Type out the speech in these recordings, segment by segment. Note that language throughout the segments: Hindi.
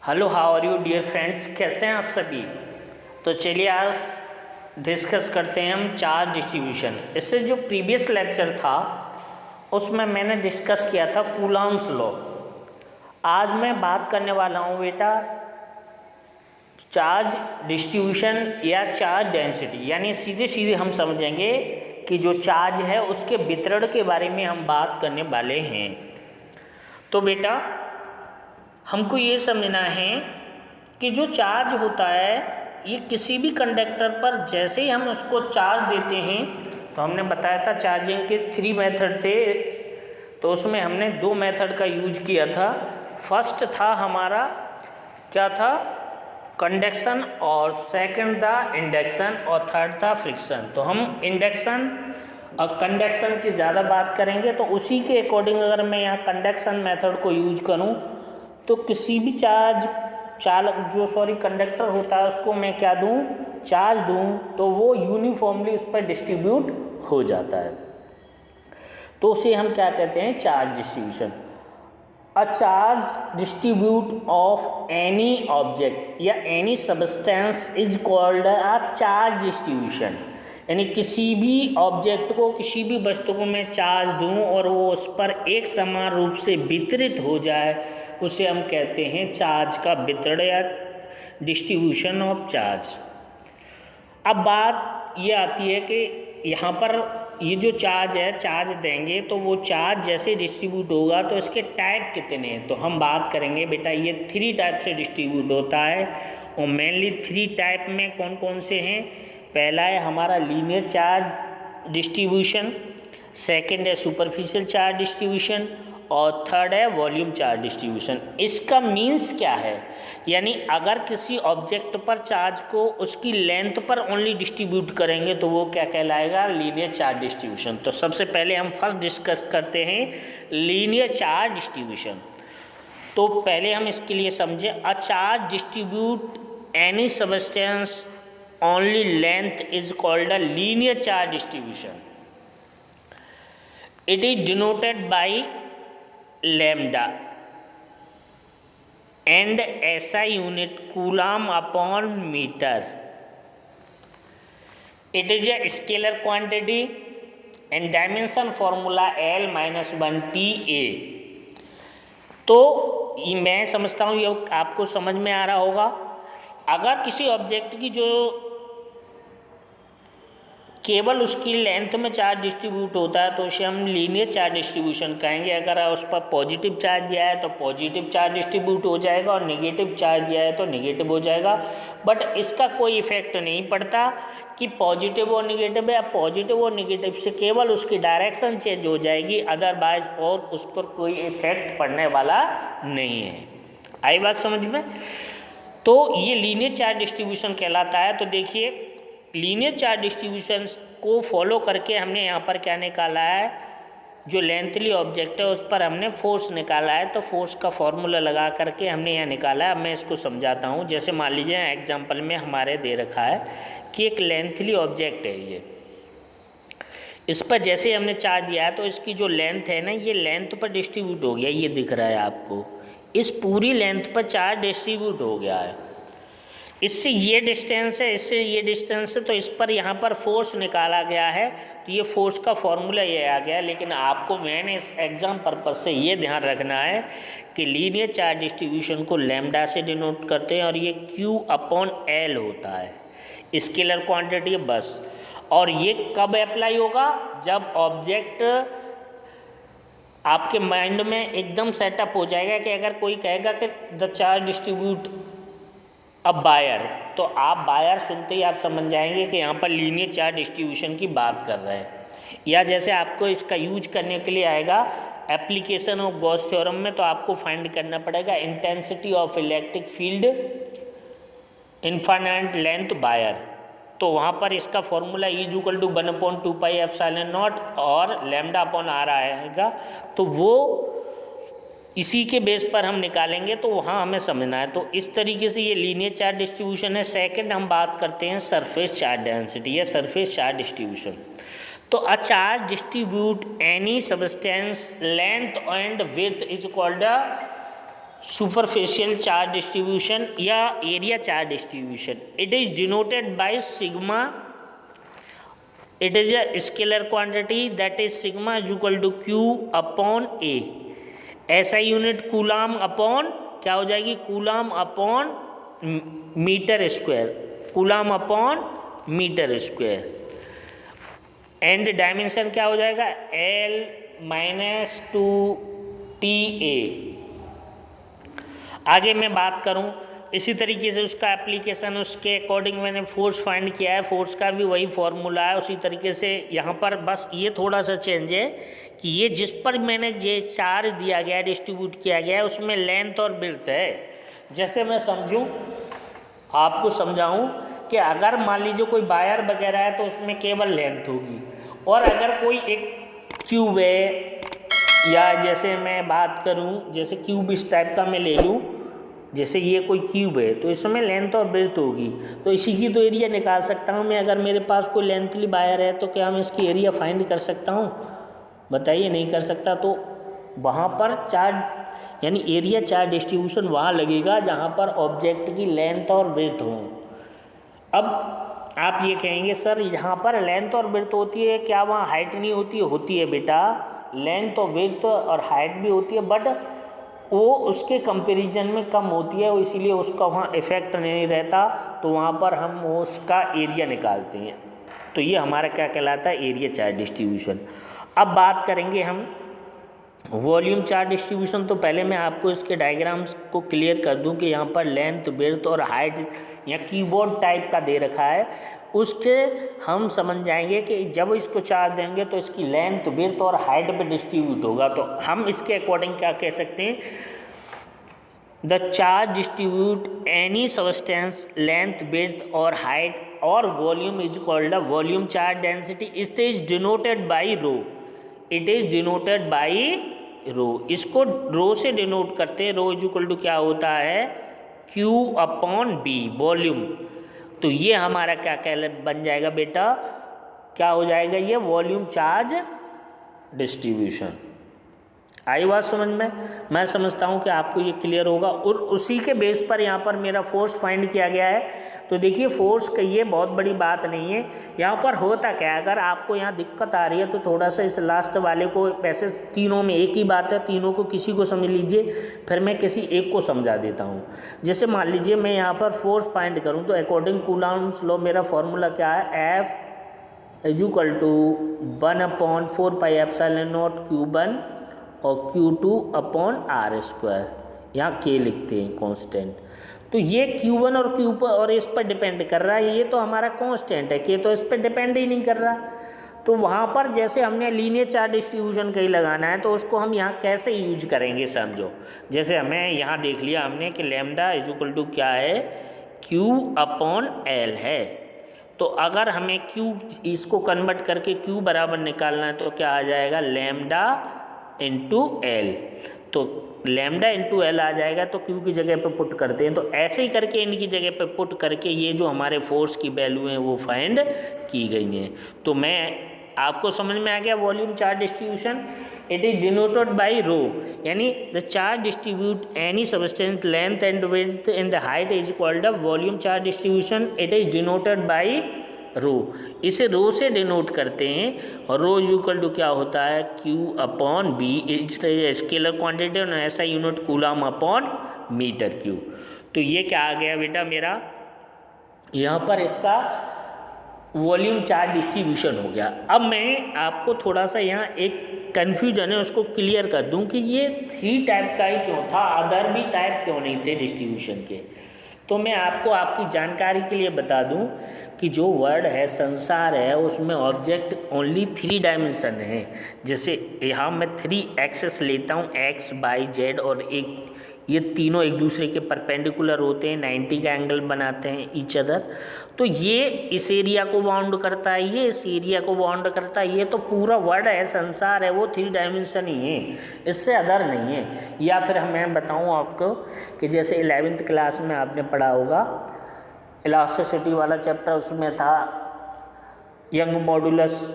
Hello, how are you dear friends. कैसे हैं आप सभी। तो चलिए आज डिस्कस करते हैं हम चार्ज डिस्ट्रीब्यूशन। इससे जो प्रीवियस लेक्चर था उसमें मैंने डिस्कस किया था कूलॉम्स लॉ। आज मैं बात करने वाला हूँ बेटा चार्ज डिस्ट्रीब्यूशन या चार्ज डेंसिटी, यानी सीधे सीधे हम समझेंगे कि जो चार्ज है उसके वितरण के बारे में हम बात करने वाले हैं। तो बेटा हमको ये समझना है कि जो चार्ज होता है ये किसी भी कंडक्टर पर जैसे ही हम उसको चार्ज देते हैं, तो हमने बताया था चार्जिंग के 3 मेथड थे, तो उसमें हमने 2 मेथड का यूज किया था। फर्स्ट था हमारा क्या था, कंडक्शन, और सेकंड था इंडक्शन, और थर्ड था फ्रिक्शन। तो हम इंडक्शन और कंडक्शन की ज़्यादा बात करेंगे, तो उसी के अकॉर्डिंग अगर मैं यहाँ कंडक्शन मेथड को यूज करूँ तो किसी भी कंडक्टर होता है उसको मैं क्या दूं, चार्ज दूं, तो वो यूनिफॉर्मली उस पर डिस्ट्रीब्यूट हो जाता है। तो उसे हम क्या कहते हैं, charge distribution. A charge distribute of any object या any substance is called a charge distribution. यानी किसी भी ऑब्जेक्ट को, किसी भी वस्तु को मैं चार्ज दूं और वो उस पर एक समान रूप से वितरित हो जाए, उसे हम कहते हैं चार्ज का वितरण या डिस्ट्रीब्यूशन ऑफ चार्ज। अब बात ये आती है कि यहाँ पर ये जो चार्ज है, चार्ज देंगे तो वो चार्ज जैसे डिस्ट्रीब्यूट होगा तो इसके टाइप कितने हैं। तो हम बात करेंगे बेटा ये 3 टाइप से डिस्ट्रीब्यूट होता है, और मेनली 3 टाइप में कौन कौन से हैं। पहला है हमारा लीनियर चार्ज डिस्ट्रीब्यूशन, सेकंड है सुपरफिशियल चार्ज डिस्ट्रीब्यूशन, और थर्ड है वॉल्यूम चार्ज डिस्ट्रीब्यूशन। इसका मीन्स क्या है, यानी अगर किसी ऑब्जेक्ट पर चार्ज को उसकी लेंथ पर ओनली डिस्ट्रीब्यूट करेंगे तो वो क्या कहलाएगा, लीनियर चार्ज डिस्ट्रीब्यूशन। तो सबसे पहले हम फर्स्ट डिस्कस करते हैं लीनियर चार्ज डिस्ट्रीब्यूशन। तो पहले हम इसके लिए समझे, अ charge distribute any substance only length is called a linear charge distribution. It is denoted by lambda and SI unit coulomb upon meter. It is a scalar quantity and dimension formula L-1TA। तो मैं समझता हूँ ये आपको समझ में आ रहा होगा। अगर किसी ऑब्जेक्ट की जो केवल उसकी लेंथ में चार्ज डिस्ट्रीब्यूट होता है तो उसे हम लीनियर चार्ज डिस्ट्रीब्यूशन कहेंगे। अगर उस पर पॉजिटिव चार्ज दिया है तो पॉजिटिव चार्ज डिस्ट्रीब्यूट हो जाएगा, और नेगेटिव चार्ज दिया है तो नेगेटिव हो जाएगा। बट इसका कोई इफेक्ट नहीं पड़ता कि पॉजिटिव और नेगेटिव है, पॉजिटिव और नेगेटिव से केवल उसकी डायरेक्शन चेंज हो जाएगी, अदरवाइज और उस पर कोई इफेक्ट पड़ने वाला नहीं है। आई बात समझ में। तो ये लीनियर चार्ज डिस्ट्रीब्यूशन कहलाता है। तो देखिए लीनियर चार्ज डिस्ट्रीब्यूशन को फॉलो करके हमने यहाँ पर क्या निकाला है, जो लेंथली ऑब्जेक्ट है उस पर हमने फोर्स निकाला है। तो फोर्स का फॉर्मूला लगा करके हमने यहाँ निकाला है। अब मैं इसको समझाता हूँ। जैसे मान लीजिए एग्जांपल में हमारे दे रखा है कि एक लेंथली ऑब्जेक्ट है ये, इस पर जैसे हमने चार्ज दिया है तो इसकी जो लेंथ है ना, ये लेंथ पर डिस्ट्रीब्यूट हो गया। ये दिख रहा है आपको, इस पूरी लेंथ पर चार्ज डिस्ट्रीब्यूट हो गया है। इससे ये डिस्टेंस है, इससे ये डिस्टेंस है, तो इस पर यहाँ पर फोर्स निकाला गया है। तो ये फोर्स का फॉर्मूला ये आ गया। लेकिन आपको मैंने इस एग्जाम पर्पज से ये ध्यान रखना है कि लीनियर चार्ज डिस्ट्रीब्यूशन को लैम्डा से डिनोट करते हैं, और ये Q/L होता है, स्केलर क्वांटिटी बस। और ये कब अप्लाई होगा, जब ऑब्जेक्ट आपके माइंड में एकदम सेटअप हो जाएगा कि अगर कोई कहेगा कि द चार्ज डिस्ट्रीब्यूट अब बायर, तो आप बायर सुनते ही आप समझ जाएंगे कि यहाँ पर लीनियर चार्ज डिस्ट्रीब्यूशन की बात कर रहे हैं। या जैसे आपको इसका यूज करने के लिए आएगा एप्लीकेशन ऑफ गॉस थ्योरम में, तो आपको फाइंड करना पड़ेगा intensity of electric field infinite length wire. तो वहाँ पर इसका फॉर्मूला E=1/2πε0 और λ/r आएगा। तो वो इसी के बेस पर हम निकालेंगे, तो वहाँ हमें समझना है। तो इस तरीके से ये लीनियर चार्ज डिस्ट्रीब्यूशन है। सेकंड हम बात करते हैं सरफेस चार्ज डेंसिटी या सरफेस चार्ज डिस्ट्रीब्यूशन। तो a charge distribute any substance length and width is called superficial charge distribution या area charge distribution, it is denoted by sigma, it is a scalar quantity that is sigma is equal to q upon A. ऐसा यूनिट कूलाम अपॉन क्या हो जाएगी, coulomb upon metre square, coulomb upon metre square. And dimension क्या हो जाएगा, L माइनस 2TA। आगे मैं बात करूं इसी तरीके से उसका एप्लीकेशन, उसके अकॉर्डिंग मैंने फोर्स फाइंड किया है, फोर्स का भी वही फॉर्मूला है। उसी तरीके से यहाँ पर बस ये थोड़ा सा चेंज है कि ये जिस पर मैंने ये चार्ज दिया गया है, डिस्ट्रीब्यूट किया गया है, उसमें लेंथ और विड्थ है। जैसे मैं समझूं, आपको समझाऊं कि अगर मान लीजिए कोई वायर वगैरह है तो उसमें केवल लेंथ होगी, और अगर कोई एक क्यूब है, या जैसे मैं बात करूं जैसे क्यूब इस टाइप का मैं ले लूं, जैसे ये कोई क्यूब है तो इसमें लेंथ और विड्थ होगी, तो इसी की तो एरिया निकाल सकता हूं मैं। अगर मेरे पास कोई लेंथली वायर है तो क्या मैं इसकी एरिया फाइंड कर सकता हूं, बताइए, नहीं कर सकता। तो वहाँ पर चार्ज यानी एरिया चार्ज डिस्ट्रीब्यूशन वहाँ लगेगा जहाँ पर ऑब्जेक्ट की लेंथ और विड्थ हो। अब आप ये कहेंगे सर यहाँ पर लेंथ और विड्थ होती है, क्या वहाँ हाइट नहीं होती है? होती है बेटा, लेंथ और विड्थ और हाइट भी होती है, बट वो उसके कंपैरिजन में कम होती है, इसीलिए उसका वहाँ इफेक्ट नहीं रहता, तो वहाँ पर हम उसका एरिया निकालते हैं। तो ये हमारा क्या कहलाता है, एरिया चार्ज डिस्ट्रीब्यूशन। अब बात करेंगे हम वॉल्यूम चार्ज डिस्ट्रीब्यूशन। तो पहले मैं आपको इसके डायग्राम्स को क्लियर कर दूं कि यहाँ पर लेंथ, विड्थ और हाइट या कीबोर्ड टाइप का दे रखा है, उसके हम समझ जाएंगे कि जब इसको चार्ज देंगे तो इसकी लेंथ, विड्थ और हाइट पे डिस्ट्रीब्यूट होगा। तो हम इसके अकॉर्डिंग क्या कह सकते हैं, the charge distribute any substance length, width और हाइट और volume is called the volume charge density. It is denoted by row, it is denoted by रो। इसको रो से डिनोट करते हैं। रो इज इक्वल टू क्या होता है, Q अपॉन B, वॉल्यूम। तो ये हमारा क्या कह बन जाएगा बेटा, क्या हो जाएगा, ये वॉल्यूम चार्ज डिस्ट्रीब्यूशन। आई बात समझ में? मैं समझता हूँ कि आपको ये क्लियर होगा। और उसी के बेस पर यहाँ पर मेरा फोर्स फाइंड किया गया है। तो देखिए फोर्स का ये बहुत बड़ी बात नहीं है। यहाँ पर होता क्या है, अगर आपको यहाँ दिक्कत आ रही है तो थोड़ा सा इस लास्ट वाले को, वैसे तीनों में एक ही बात है, तीनों को किसी को समझ लीजिए, फिर मैं किसी एक को समझा देता हूँ। जैसे मान लीजिए मैं यहाँ पर फोर्स फाइंड करूँ तो अकॉर्डिंग कूलॉम्स लॉ मेरा फॉर्मूला क्या है, F is equal to 1/4πε0 Q1 और Q2 अपॉन R स्क्वायर, यहाँ K लिखते हैं कांस्टेंट। तो ये Q1 और Q पर और इस पर डिपेंड कर रहा है, ये तो हमारा कांस्टेंट है, K तो इस पर डिपेंड ही नहीं कर रहा। तो वहाँ पर जैसे हमने लीनियर चार्ज डिस्ट्रीब्यूशन कहीं लगाना है तो उसको हम यहाँ कैसे यूज करेंगे समझो। जैसे हमें यहाँ देख लिया हमने कि लैम्डा इज इक्वल टू क्या है, Q अपॉन L है। तो अगर हमें Q इसको कन्वर्ट करके Q बराबर निकालना है तो क्या आ जाएगा, लैम्डा इंटू एल। तो लैम्डा इंटू एल आ जाएगा, तो क्यू की जगह पे पुट करते हैं। तो ऐसे ही करके इनकी जगह पे पुट करके ये जो हमारे फोर्स की वैल्यू हैं वो फाइंड की गई हैं। तो मैं आपको समझ में आ गया volume charge distribution. It is denoted by rho, यानी the charge distribute any substance length and width and height is called the volume charge distribution. It is denoted by rho, इसे रो से डिनोट करते हैं। और रो इक्वल टू क्या होता है, Q upon B, it's scalar quantity और ऐसा unit coulomb upon metre cube. तो ये क्या आ गया बेटा मेरा, यहाँ पर इसका वॉल्यूम चार्ज डिस्ट्रीब्यूशन हो गया। अब मैं आपको थोड़ा सा यहाँ एक कन्फ्यूजन है उसको क्लियर कर दूँ कि ये 3 टाइप का ही क्यों था, अदर भी टाइप क्यों नहीं थे डिस्ट्रीब्यूशन के। तो मैं आपको आपकी जानकारी के लिए बता दूं कि जो वर्ल्ड है, संसार है, उसमें ऑब्जेक्ट ओनली 3 डायमेंशन है। जैसे यहाँ मैं 3 एक्सेस लेता हूँ, X, Y, Z, और एक ये तीनों एक दूसरे के परपेंडिकुलर होते हैं, 90 का एंगल बनाते हैं ईच अदर। तो ये इस एरिया को बाउंड करता है, ये इस एरिया को बाउंड करता है। ये तो पूरा वर्ल्ड है, संसार है, वो 3 डायमेंशन ही है, इससे अदर नहीं है। या फिर मैं बताऊं आपको कि जैसे 11th क्लास में आपने पढ़ा होगा इलास्टिसिटी वाला चैप्टर, उसमें था यंग मॉडुलस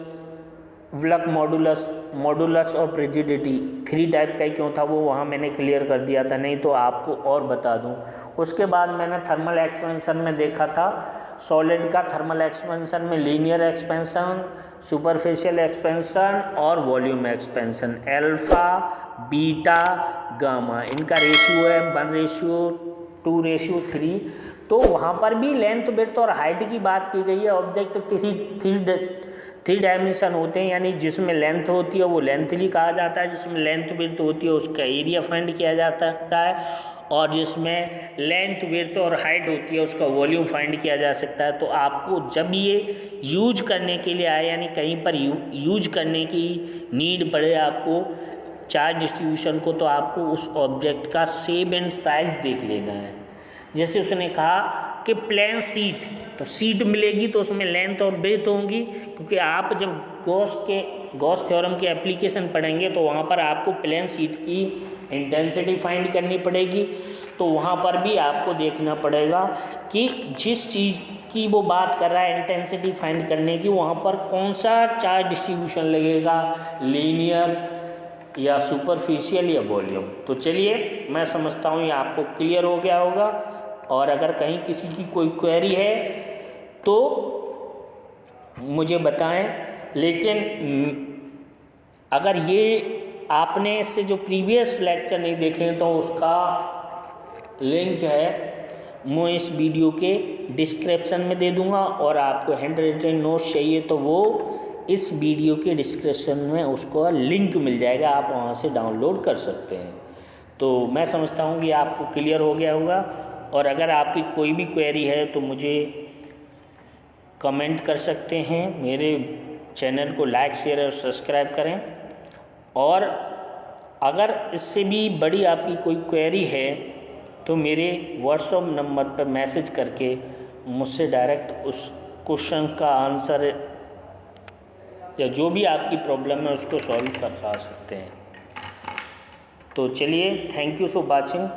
व्लक मॉडुलस, मॉडुलस और प्रिजिडिटी 3 टाइप का ही क्यों था वो वहाँ मैंने क्लियर कर दिया था, नहीं तो आपको और बता दूँ। उसके बाद मैंने थर्मल एक्सपेंशन में देखा था सॉलिड का थर्मल एक्सपेंशन में लीनियर एक्सपेंशन, सुपरफिशियल एक्सपेंशन और volume expansion, alpha beta gamma, इनका रेशियो है 1:2:3। तो वहाँ पर भी लेंथ विड्थ और हाइट की बात की गई है। ऑब्जेक्ट थ्री डायमेंशन होते हैं, यानी जिसमें लेंथ होती है वो लेंथली कहा जाता है, जिसमें लेंथ विड्थ होती है उसका एरिया फाइंड किया जा सकता है, और जिसमें लेंथ विड्थ और हाइट होती है उसका वॉल्यूम फाइंड किया जा सकता है। तो आपको जब ये यूज करने के लिए आए, यानी कहीं पर यूज करने की नीड पड़े आपको चार्ज डिस्ट्रीब्यूशन को, तो आपको उस ऑब्जेक्ट का शेप एंड साइज देख लेना है। जैसे उसने कहा कि प्लेन सीट, तो सीट मिलेगी तो उसमें लेंथ और ब्रेथ होंगी, क्योंकि आप जब गॉस थ्योरम की एप्लीकेशन पढ़ेंगे तो वहाँ पर आपको प्लेन सीट की इंटेंसिटी फाइंड करनी पड़ेगी। तो वहाँ पर भी आपको देखना पड़ेगा कि जिस चीज़ की वो बात कर रहा है इंटेंसिटी फाइंड करने की, वहाँ पर कौन सा चार्ज डिस्ट्रीब्यूशन लगेगा, लीनियर या सुपरफिशियल या वॉल्यूम। तो चलिए, मैं समझता हूँ ये आपको क्लियर हो गया होगा, और अगर कहीं किसी की कोई क्वेरी है तो मुझे बताएं। लेकिन अगर ये आपने इससे जो प्रीवियस लेक्चर नहीं देखे तो उसका लिंक है मैं इस वीडियो के डिस्क्रिप्शन में दे दूंगा, और आपको हैंड रिटन नोट्स चाहिए तो वो इस वीडियो के डिस्क्रिप्शन में उसको लिंक मिल जाएगा, आप वहाँ से डाउनलोड कर सकते हैं। तो मैं समझता हूँ कि आपको क्लियर हो गया होगा, और अगर आपकी कोई भी क्वेरी है तो मुझे कमेंट कर सकते हैं। मेरे चैनल को लाइक शेयर और सब्सक्राइब करें, और अगर इससे भी बड़ी आपकी कोई क्वेरी है तो मेरे व्हाट्सएप नंबर पर मैसेज करके मुझसे डायरेक्ट उस क्वेश्चन का आंसर या जो भी आपकी प्रॉब्लम है उसको सॉल्व कर सकते हैं। तो चलिए, थैंक यू फॉर वॉचिंग।